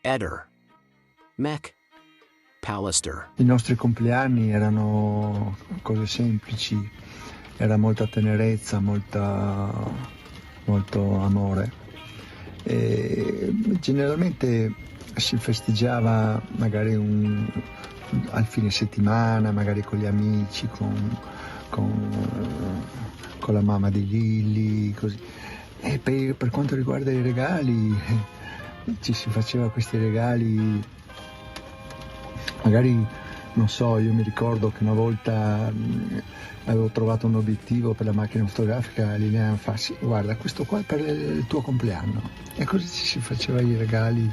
Eder, Mek, Pallister. I nostri compleanni erano cose semplici, era molta tenerezza, molto amore. E generalmente si festeggiava magari al fine settimana, magari con gli amici, con la mamma di Lilly, così. E per quanto riguarda i regali, ci si faceva questi regali, magari, non so, io mi ricordo che una volta avevo trovato un obiettivo per la macchina fotografica, Liliana fa, sì, guarda, questo qua è per il tuo compleanno. E così ci si faceva i regali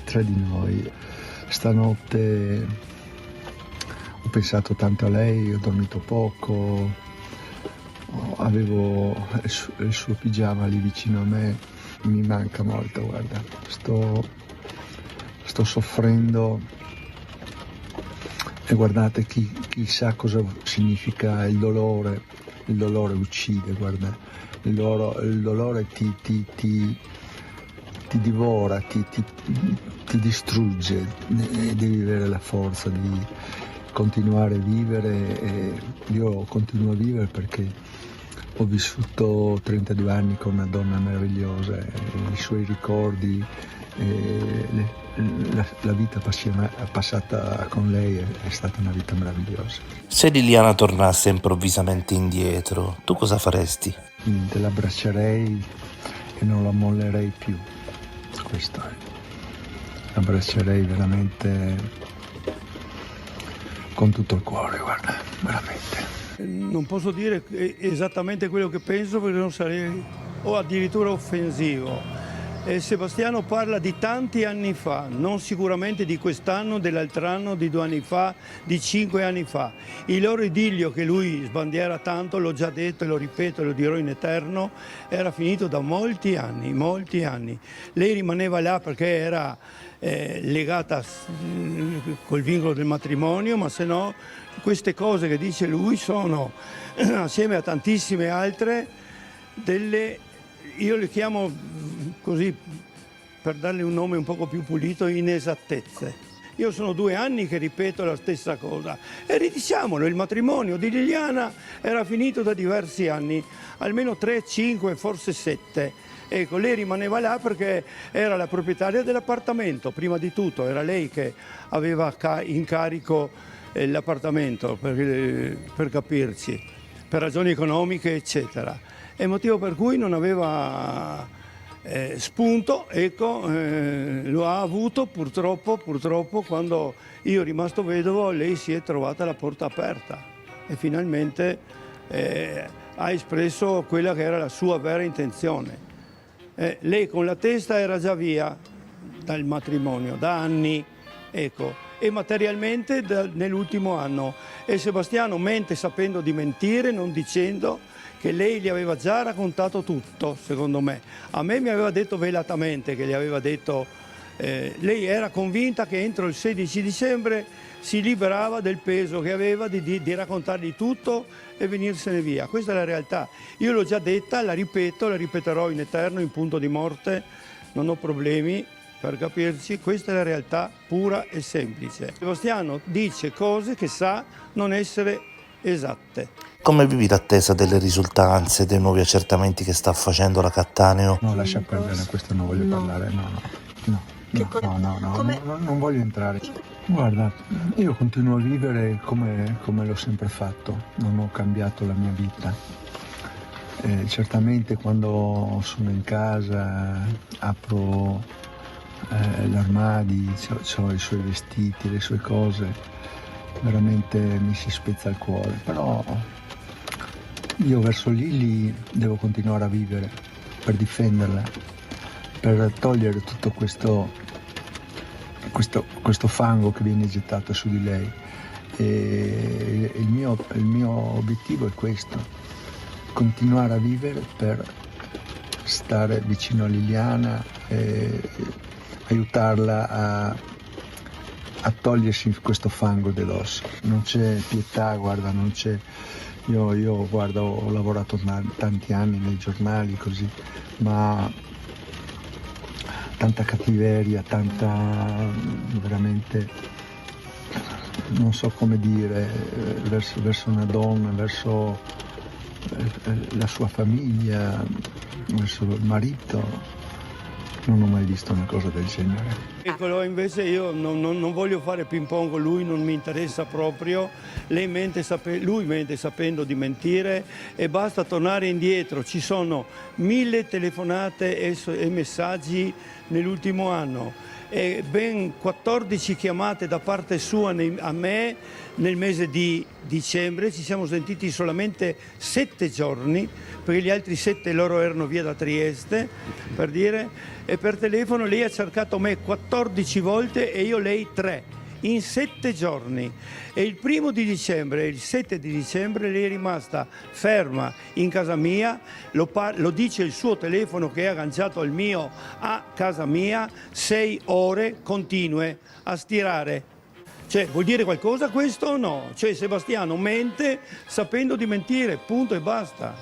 tra di noi. Stanotte ho pensato tanto a lei, ho dormito poco, avevo il suo pigiama lì vicino a me, mi manca molto, guarda, sto soffrendo e guardate, chi sa cosa significa il dolore uccide, guarda, il dolore ti divora, ti distrugge, e devi avere la forza di continuare a vivere. E io continuo a vivere perché ho vissuto 32 anni con una donna meravigliosa, e i suoi ricordi, la vita passata con lei è stata una vita meravigliosa. Se Liliana tornasse improvvisamente indietro, tu cosa faresti? Niente, l'abbraccerei e non la mollerei più. Questo è. L'abbraccerei veramente con tutto il cuore, guarda, veramente. Non posso dire esattamente quello che penso perché non sarei o addirittura offensivo. Sebastiano parla di tanti anni fa, non sicuramente di quest'anno, dell'altro anno, di 2 anni fa, di 5 anni fa. Il loro idillio che lui sbandiera tanto, l'ho già detto e lo ripeto e lo dirò in eterno, era finito da molti anni, molti anni. Lei rimaneva là perché era legata col vincolo del matrimonio, ma se no queste cose che dice lui sono, assieme a tantissime altre, io le chiamo così, per darle un nome un poco più pulito, inesattezze. Io sono 2 anni che ripeto la stessa cosa e ridiciamolo, il matrimonio di Liliana era finito da diversi anni, almeno 3, 5, forse 7. Ecco, lei rimaneva là perché era la proprietaria dell'appartamento, prima di tutto era lei che aveva in carico l'appartamento, per capirci, per ragioni economiche eccetera. È il motivo per cui non aveva spunto, ecco, lo ha avuto purtroppo quando io rimasto vedovo lei si è trovata la porta aperta e finalmente ha espresso quella che era la sua vera intenzione. Lei con la testa era già via dal matrimonio, da anni, ecco, e materialmente nell'ultimo anno. E Sebastiano mente sapendo di mentire, non dicendo che lei gli aveva già raccontato tutto, secondo me. A me mi aveva detto velatamente che gli aveva detto, lei era convinta che entro il 16 dicembre si liberava del peso che aveva di raccontargli tutto e venirsene via. Questa è la realtà. Io l'ho già detta, la ripeto, la ripeterò in eterno, in punto di morte, non ho problemi, per capirci, questa è la realtà pura e semplice. Sebastiano dice cose che sa non essere esatte. Come vivi l'attesa delle risultanze, dei nuovi accertamenti che sta facendo la Cattaneo? No, lascia perdere, questo non voglio parlare, no, non voglio entrare. Guarda, io continuo a vivere come l'ho sempre fatto, non ho cambiato la mia vita. Certamente quando sono in casa apro gli armadi, ho i suoi vestiti, le sue cose, veramente mi si spezza il cuore, però io verso Lilly devo continuare a vivere per difenderla, per togliere tutto questo fango che viene gettato su di lei. E il mio obiettivo è questo: continuare a vivere per stare vicino a Liliana e aiutarla a togliersi questo fango dell'osso. Non c'è pietà, guarda, non c'è. Io guarda, ho lavorato tanti anni nei giornali così, ma tanta cattiveria, tanta veramente, non so come dire, verso una donna, verso la sua famiglia, verso il marito. Non ho mai visto una cosa del genere. Eccolo, invece io non voglio fare ping pong con lui, non mi interessa proprio. Lui mente sapendo di mentire e basta tornare indietro. Ci sono 1000 telefonate e messaggi nell'ultimo anno e ben 14 chiamate da parte sua a me nel mese di dicembre. Ci siamo sentiti solamente 7 giorni, perché gli altri 7 loro erano via da Trieste, per dire, e per telefono lei ha cercato me 14 volte e io lei 3. In 7 giorni, e il 1° di dicembre e il 7 di dicembre lei è rimasta ferma in casa mia, lo dice il suo telefono che è agganciato al mio a casa mia, 6 ore continue a stirare. Cioè, vuol dire qualcosa questo o no? Cioè, Sebastiano mente sapendo di mentire, punto e basta.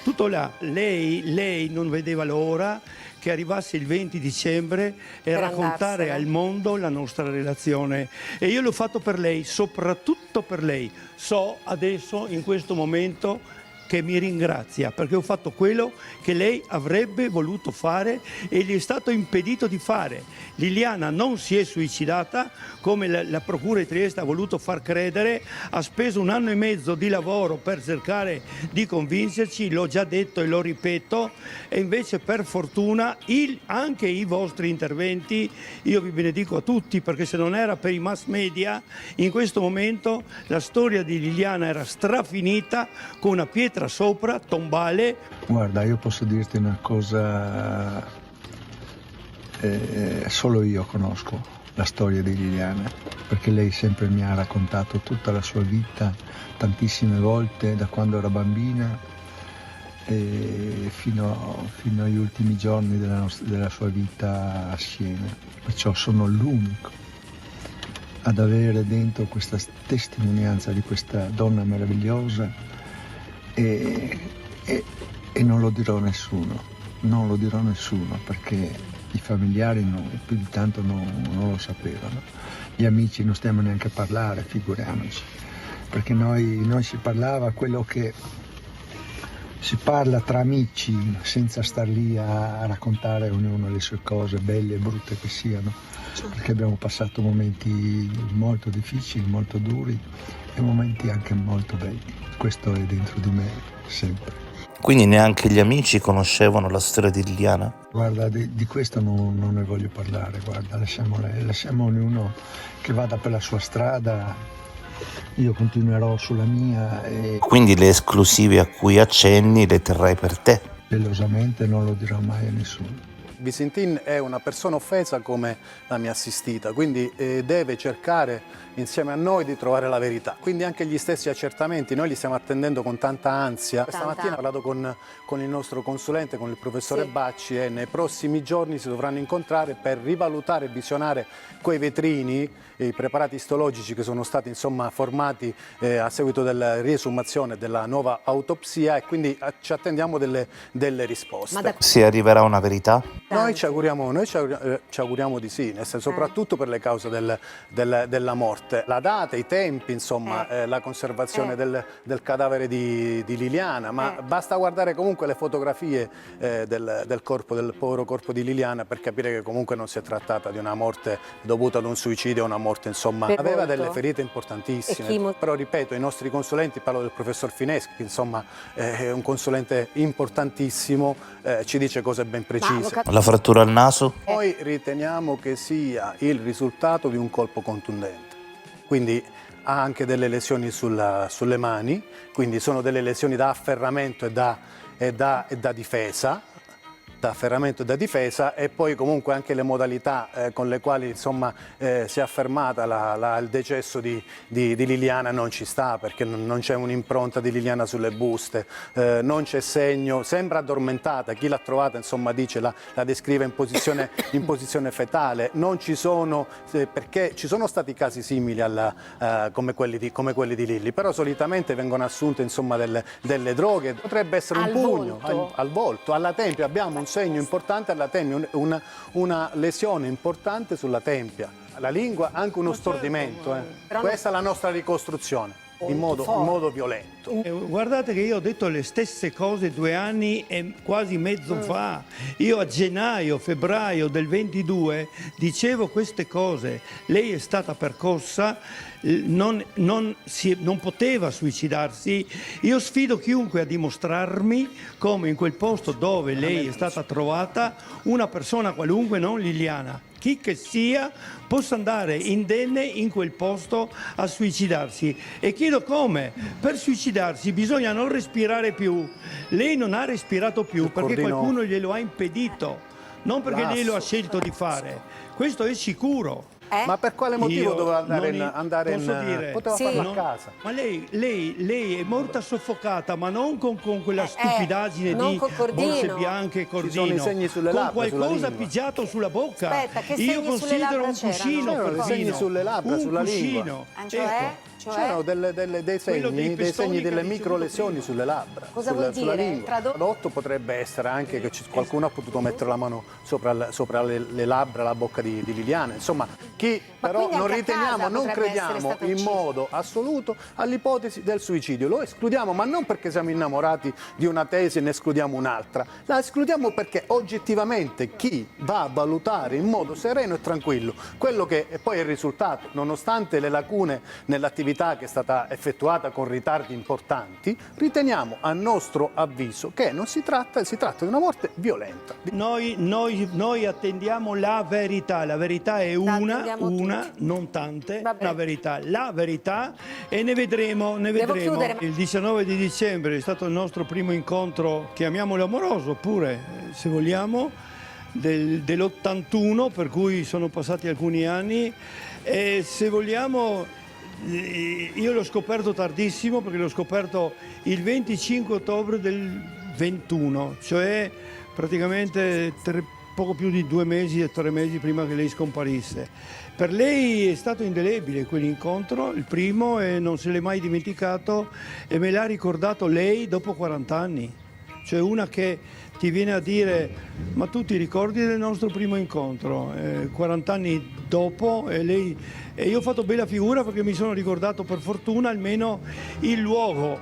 Tutto là. Lei non vedeva l'ora che arrivasse il 20 dicembre e Per raccontare andarsene al mondo la nostra relazione. E io l'ho fatto per lei, soprattutto per lei. So adesso, in questo momento, che mi ringrazia perché ho fatto quello che lei avrebbe voluto fare e gli è stato impedito di fare. Liliana non si è suicidata come la Procura di Trieste ha voluto far credere, ha speso 1 anno e mezzo di lavoro per cercare di convincerci, l'ho già detto e lo ripeto, e invece per fortuna anche i vostri interventi, io vi benedico a tutti, perché se non era per i mass media in questo momento la storia di Liliana era strafinita con una pietra sopra, tombale. Guarda, io posso dirti una cosa, solo io conosco la storia di Liliana, perché lei sempre mi ha raccontato tutta la sua vita, tantissime volte, da quando era bambina e fino agli ultimi giorni della sua vita assieme. Perciò sono l'unico ad avere dentro questa testimonianza di questa donna meravigliosa. E non lo dirò a nessuno, non lo dirò a nessuno, perché i familiari più di tanto non lo sapevano. Gli amici non stiamo neanche a parlare, figuriamoci, perché noi si parlava quello che si parla tra amici, senza star lì a raccontare ognuno le sue cose, belle e brutte che siano, perché abbiamo passato momenti molto difficili, molto duri e momenti anche molto belli. Questo è dentro di me sempre. Quindi neanche gli amici conoscevano la storia di Liliana? Guarda, di questo non ne voglio parlare, guarda, lasciamo ognuno che vada per la sua strada, io continuerò sulla mia e Quindi le esclusive a cui accenni le terrai per te? gelosamente non lo dirò mai a nessuno. Visintin è una persona offesa come la mia assistita, quindi deve cercare insieme a noi di trovare la verità. Quindi anche gli stessi accertamenti noi li stiamo attendendo con tanta ansia. Questa mattina ho parlato con il nostro consulente, con il professore Bacci, e nei prossimi giorni si dovranno incontrare per rivalutare e visionare quei vetrini, i preparati istologici che sono stati insomma formati a seguito della riesumazione della nuova autopsia, e quindi ci attendiamo delle risposte. Si arriverà a una verità? Noi ci auguriamo di sì, nel senso, soprattutto per le cause della morte. La data, i tempi, insomma, la conservazione del cadavere di Liliana, ma basta guardare comunque le fotografie del povero corpo di Liliana per capire che comunque non si è trattata di una morte dovuta ad un suicidio, una morte, insomma, aveva delle ferite importantissime. Però ripeto, i nostri consulenti, parlo del professor Fineschi, che insomma è un consulente importantissimo, ci dice cose ben precise. La frattura al naso? Noi riteniamo che sia il risultato di un colpo contundente, quindi ha anche delle lesioni sulle mani, quindi sono delle lesioni da afferramento e da difesa. Da afferramento e da difesa, e poi comunque anche le modalità con le quali insomma si è affermata il decesso di Liliana non ci sta, perché non c'è un'impronta di Liliana sulle buste, non c'è segno, sembra addormentata, chi l'ha trovata insomma dice la descrive in posizione fetale, non ci sono, perché ci sono stati casi simili come quelli di Lilli, però solitamente vengono assunte insomma delle droghe, potrebbe essere un pugno al volto, alla tempia, abbiamo un segno importante alla tempia, una lesione importante sulla tempia. La lingua anche uno stordimento. Questa è la nostra ricostruzione, in modo violento. Guardate che io ho detto le stesse cose 2 anni e quasi mezzo fa. Io a gennaio, febbraio del 22 dicevo queste cose. Lei è stata percossa, non poteva suicidarsi. Io sfido chiunque a dimostrarmi come in quel posto dove lei è stata trovata una persona qualunque, non Liliana, chi che sia, possa andare indenne in quel posto a suicidarsi. E chiedo come. Per suicidarsi bisogna non respirare più. Lei non ha respirato più perché qualcuno glielo ha impedito, non perché lei lo ha scelto di fare. Questo è sicuro. Ma per quale motivo doveva andare poteva sì, farlo a casa? Ma lei è morta soffocata, ma non con quella stupidaggine di borse bianche e cordino. Ci sono i segni sulle labbra, con qualcosa pigiato sulla bocca. Aspetta, che io segni considero un sulle cuscino. C'erano i segni sulle labbra, sulla lingua. C'erano dei segni delle microlesioni sulle labbra. Cosa vuol sulla dire? lingua. Tradotto potrebbe essere anche che qualcuno ha potuto mettere la mano sopra le labbra, la bocca di Liliana. Insomma, però non riteniamo, non crediamo in modo assoluto all'ipotesi del suicidio. Lo escludiamo, ma non perché siamo innamorati di una tesi e ne escludiamo un'altra. La escludiamo perché oggettivamente chi va a valutare in modo sereno e tranquillo quello che poi è il risultato, nonostante le lacune nell'attività che è stata effettuata con ritardi importanti, riteniamo a nostro avviso che non si tratta di una morte violenta. Noi attendiamo la verità è una, non tante, la verità e ne vedremo. Il 19 di dicembre è stato il nostro primo incontro, chiamiamolo amoroso pure, se vogliamo, dell'81, per cui sono passati alcuni anni e se vogliamo. Io l'ho scoperto tardissimo perché l'ho scoperto il 25 ottobre del 21, cioè praticamente poco più di 2 mesi e 3 mesi prima che lei scomparisse. Per lei è stato indelebile quell'incontro, il primo, e non se l'è mai dimenticato e me l'ha ricordato lei dopo 40 anni. Cioè una che ti viene a dire, ma tu ti ricordi del nostro primo incontro? 40 anni dopo e io ho fatto bella figura perché mi sono ricordato per fortuna almeno il luogo.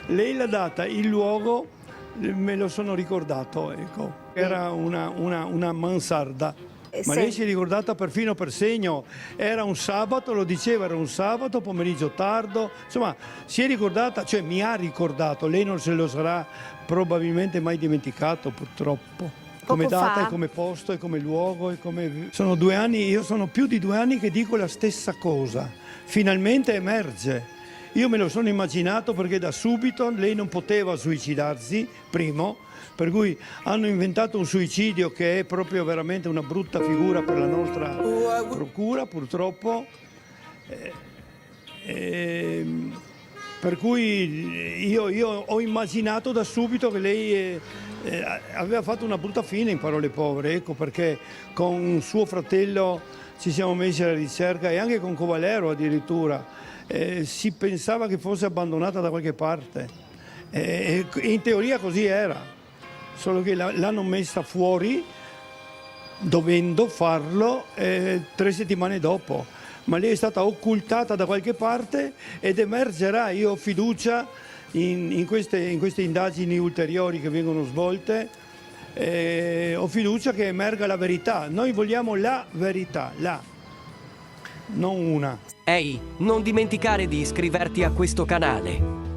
Lei l'ha data, il luogo me lo sono ricordato, ecco. Era una mansarda. Ma lei si è ricordata perfino per segno, era un sabato, lo diceva, era un sabato, pomeriggio tardo, insomma si è ricordata, cioè mi ha ricordato, lei non se lo sarà probabilmente mai dimenticato purtroppo. Come data e come posto e come luogo e come... Sono 2 anni, io sono più di 2 anni che dico la stessa cosa, finalmente emerge. Io me lo sono immaginato perché da subito lei non poteva suicidarsi, primo, per cui hanno inventato un suicidio che è proprio veramente una brutta figura per la nostra procura, purtroppo. Per cui io ho immaginato da subito che lei aveva fatto una brutta fine, in parole povere, ecco perché con suo fratello ci siamo messi alla ricerca e anche con Covalero addirittura. Si pensava che fosse abbandonata da qualche parte. In teoria così era. Solo che l'hanno messa fuori, dovendo farlo 3 settimane dopo. Ma lei è stata occultata da qualche parte ed emergerà. Io ho fiducia in queste indagini ulteriori che vengono svolte. Ho fiducia che emerga la verità. Noi vogliamo la verità, non una. Ehi, non dimenticare di iscriverti a questo canale.